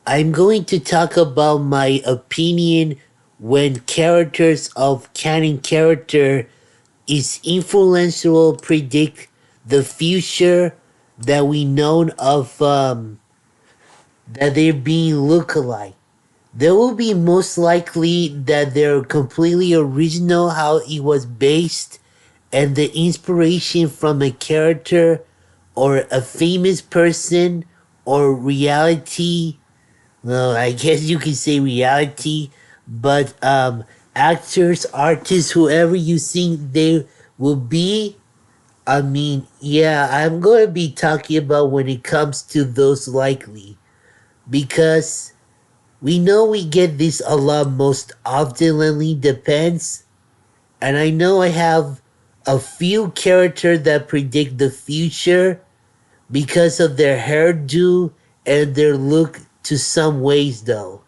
I'm going to talk about my opinion when characters of canon character is influential predict the future that we know of that they're being lookalike. There will be most likely that they're completely original how it was based and the inspiration from a character or a famous person or reality. Well, I guess you could say reality, but actors, artists, whoever you think they will be. I mean, yeah, I'm going to be talking about when it comes to those likely because we know we get this a lot most oftenly depends, and I know I have a few characters that predict the future because of their hairdo and their look to some ways though.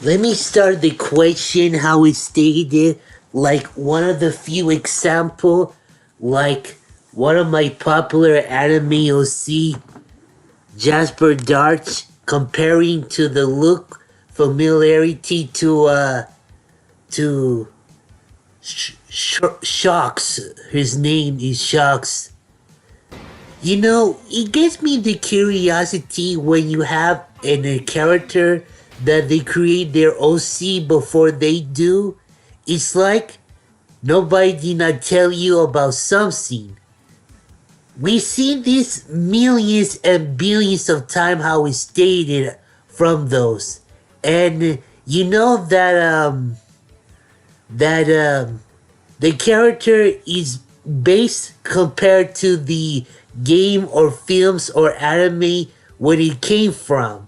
Let me start the question how it's stated, like one of the few example, like one of my popular anime OC, Jasper Darts, comparing to the look familiarity to Shocks. His name is Shocks. You know, it gives me the curiosity when you have in a character that they create their OC before they do. It's like nobody did not tell you about something. We see this millions and billions of times how it's stated from those. And you know that the character is based compared to the game or films or anime where it came from.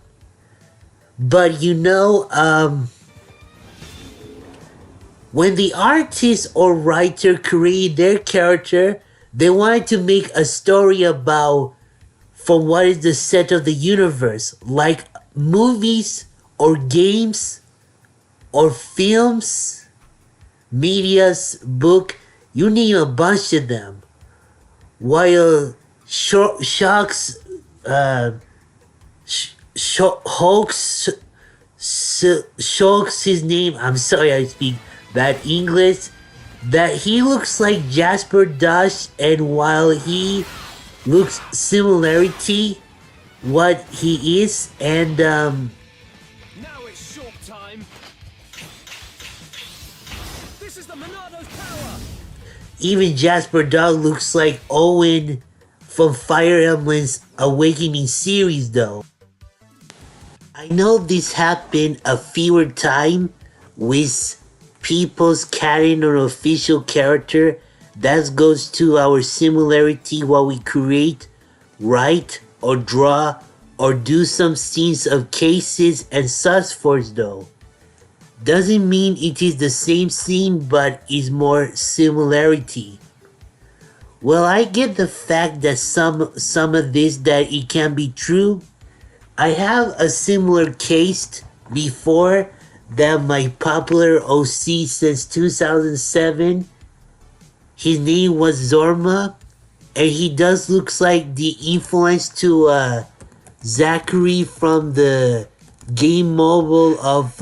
But you know, when the artist or writer create their character, they wanted to make a story about from what is the set of the universe, like movies or games or films, media's book, you name a bunch of them. While Sharks, Hulk's, Shulk's his name, I'm sorry I speak bad English, that he looks like Jasper Dash, and while he looks similarity what he is, and Now it's short time. This is the Monado's power. even Jasper Dog looks like Owen from Fire Emblem's Awakening series though. I know this happened a fewer time with people's carrying an official character. That goes to our similarity what we create, write, or draw, or do some scenes of cases and such forth though. Doesn't mean it is the same scene but is more similarity. Well, I get the fact that some of this that it can be true. I have a similar case before that my popular OC since 2007. His name was Zorma, and he does looks like the influence to Zachary from the game mobile of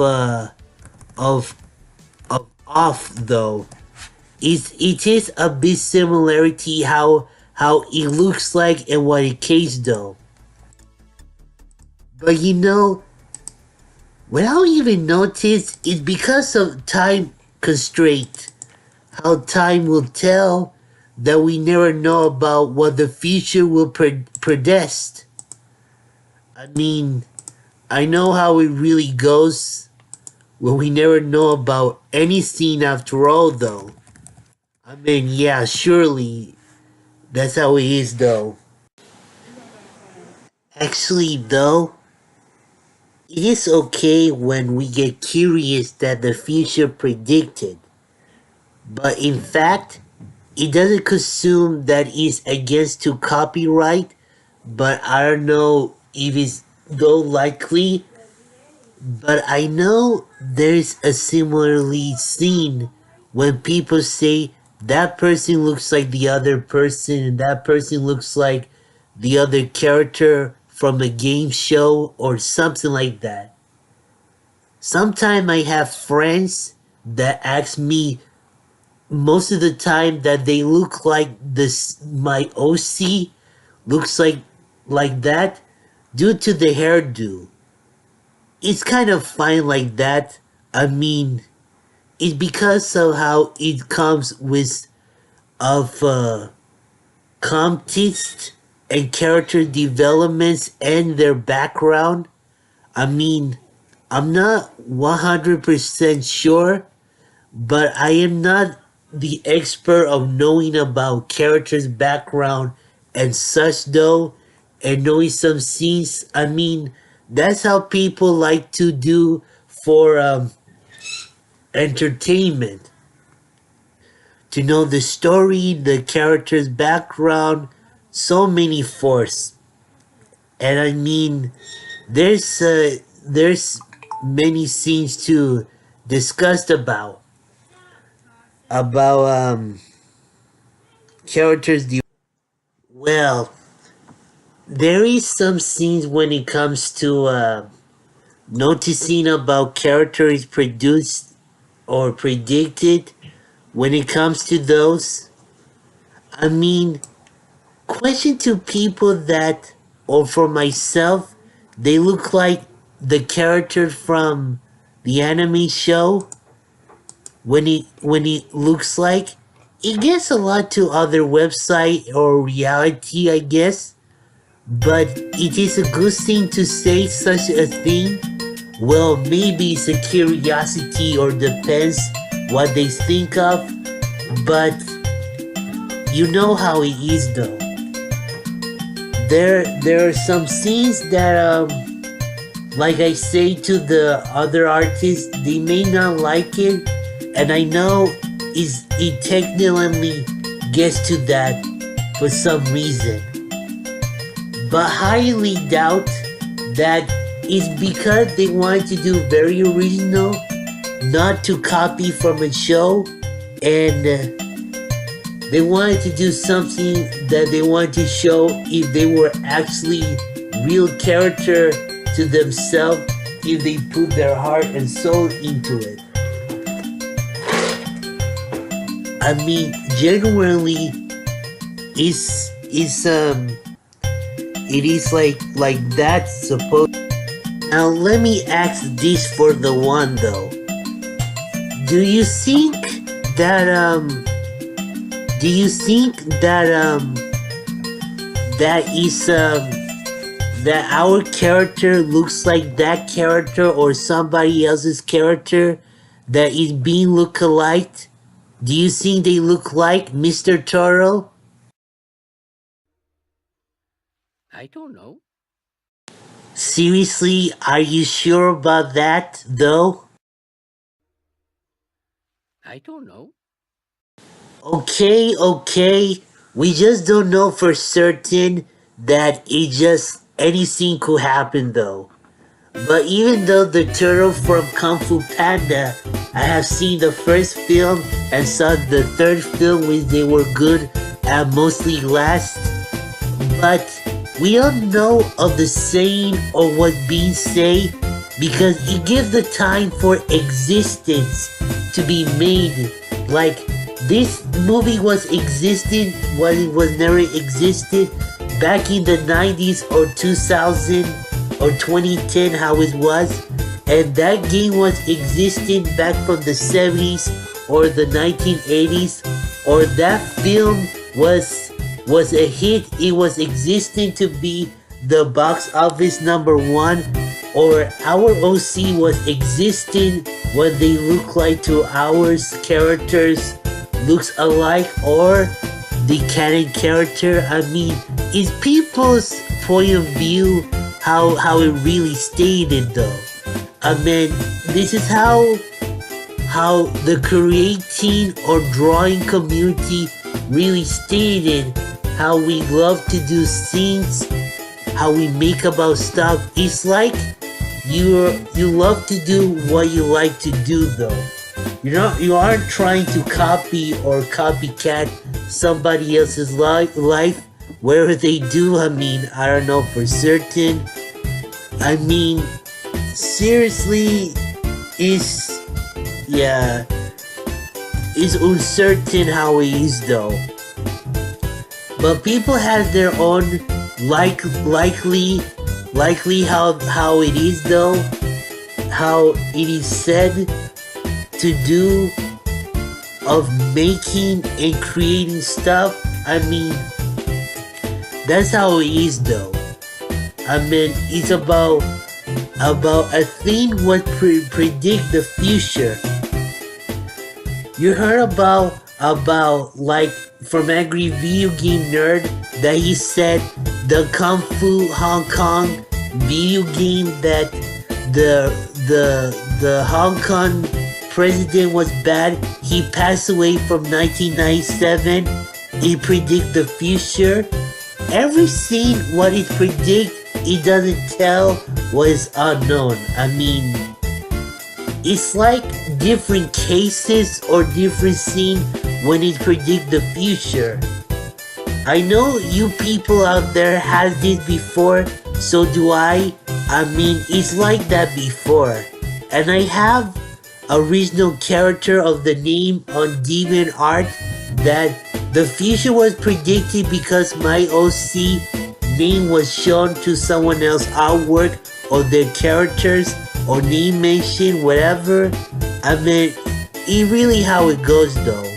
Off though. It is a bit similarity how it looks like and what it case though. But you know, without even notice, it's because of time constraint. How time will tell that we never know about what the future will predict. I mean, I know how it really goes when we never know about anything after all though. I mean, yeah, surely that's how it is though. Actually though, it is okay when we get curious that the future predicted, but in fact, it doesn't consume that is against to copyright, but I don't know if it's though likely, but I know there's a similarly scene when people say that person looks like the other person and that person looks like the other character from a game show or something like that. Sometimes I have friends that ask me most of the time that they look like this my OC looks like that due to the hairdo. It's kind of fine like that. I mean, it's because of how it comes with of context and character developments and their background. I mean, I'm not 100% sure, but I am not the expert of knowing about characters' background and such though, and knowing some scenes. I mean, that's how people like to do for entertainment. To know the story, the character's background, so many force. And I mean, there's many scenes to discuss about characters. Well, there is some scenes when it comes to noticing about characters produced or predicted. When it comes to those, I mean, question to people that, or for myself, they look like the character from the anime show. When it looks like, it gets a lot to other website or reality, I guess. But it is a good thing to say such a thing. Well, maybe it's a curiosity or depends what they think of, but you know how it is though. There are some scenes that like I say to the other artists, they may not like it, and I know it technically gets to that for some reason. But highly doubt that it's because they want to do very original, not to copy from a show, and they wanted to do something that they wanted to show if they were actually real character to themselves, if they put their heart and soul into it. I mean, generally, it is like that supposed. Now let me ask this for the one though. Do you think that that our character looks like that character or somebody else's character that is being look-alike? Do you think they look like Mr. Toro? I don't know. Seriously, are you sure about that though? I don't know. Okay. We just don't know for certain that it just anything could happen though. But even though the turtle from Kung Fu Panda, I have seen the first film and saw the third film which they were good and mostly last. But we don't know of the saying or what being said because it gives the time for existence to be made. Like this movie was existing when it was never existed back in the 90s or 2000 or 2010 how it was, and that game was existing back from the 70s or the 1980s, or that film was a hit. It was existing to be the box office #1, or our OC was existing when they look like to ours characters looks alike, or the canon character. I mean, it's people's point of view how it really stated though. I mean, this is how the creating or drawing community really stated how we love to do things, how we make about stuff. It's like you love to do what you like to do though. You aren't trying to copy or copycat somebody else's life whatever they do, I mean, I don't know for certain. I mean, seriously, is yeah, is uncertain how it is though. But people have their own likely how it is though, how it is said to do of making and creating stuff. I mean, that's how it is though. I mean, it's about a thing what predict the future. You heard about like from Angry Video Game Nerd that he said the Kung Fu Hong Kong video game that the Hong Kong president was bad. He passed away from 1997. He predict the future. Every scene what it predict, it doesn't tell what is unknown. I mean, it's like different cases or different scene when it predict the future. I know you people out there has this before, so do I. I mean, it's like that before. And I have original character of the name on DeviantArt that the future was predicted because my OC name was shown to someone else artwork or their characters or name mention, whatever. I mean, it really how it goes though.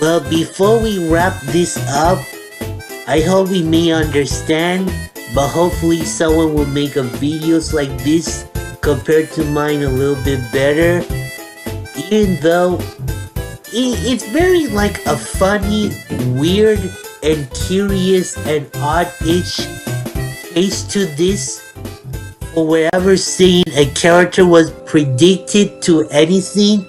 Well, before we wrap this up, I hope we may understand, but hopefully someone will make a videos like this compared to mine a little bit better. Even though it's very like a funny, weird, and curious and odd-ish case to this. For whatever saying a character was predicted to anything,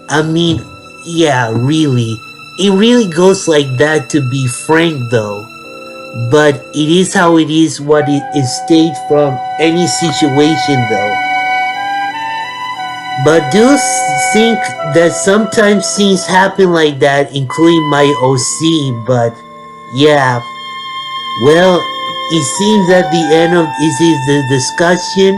I mean, yeah, really. It really goes like that, to be frank though. But it is how it is, what it is staged from any situation though. But do think that sometimes things happen like that, including my OC, but yeah. Well, it seems at the end of this is the discussion.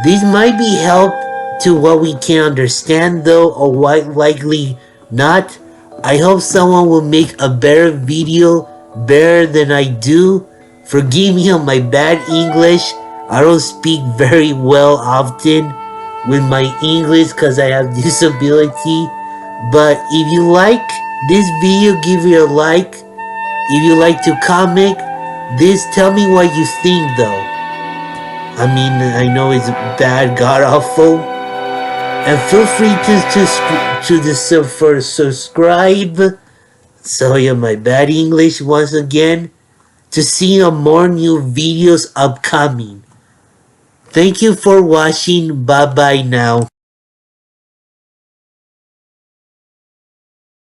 This might be help to what we can understand though, or what likely not. I hope someone will make a better video, better than I do. Forgive me on my bad English. I don't speak very well often with my English because I have disability. But if you like this video, give it a like. If you like to comment this, tell me what you think though. I mean, I know it's bad, god awful. And feel free to subscribe. Sorry on my bad English once again. To see more new videos upcoming. Thank you for watching. Bye bye now.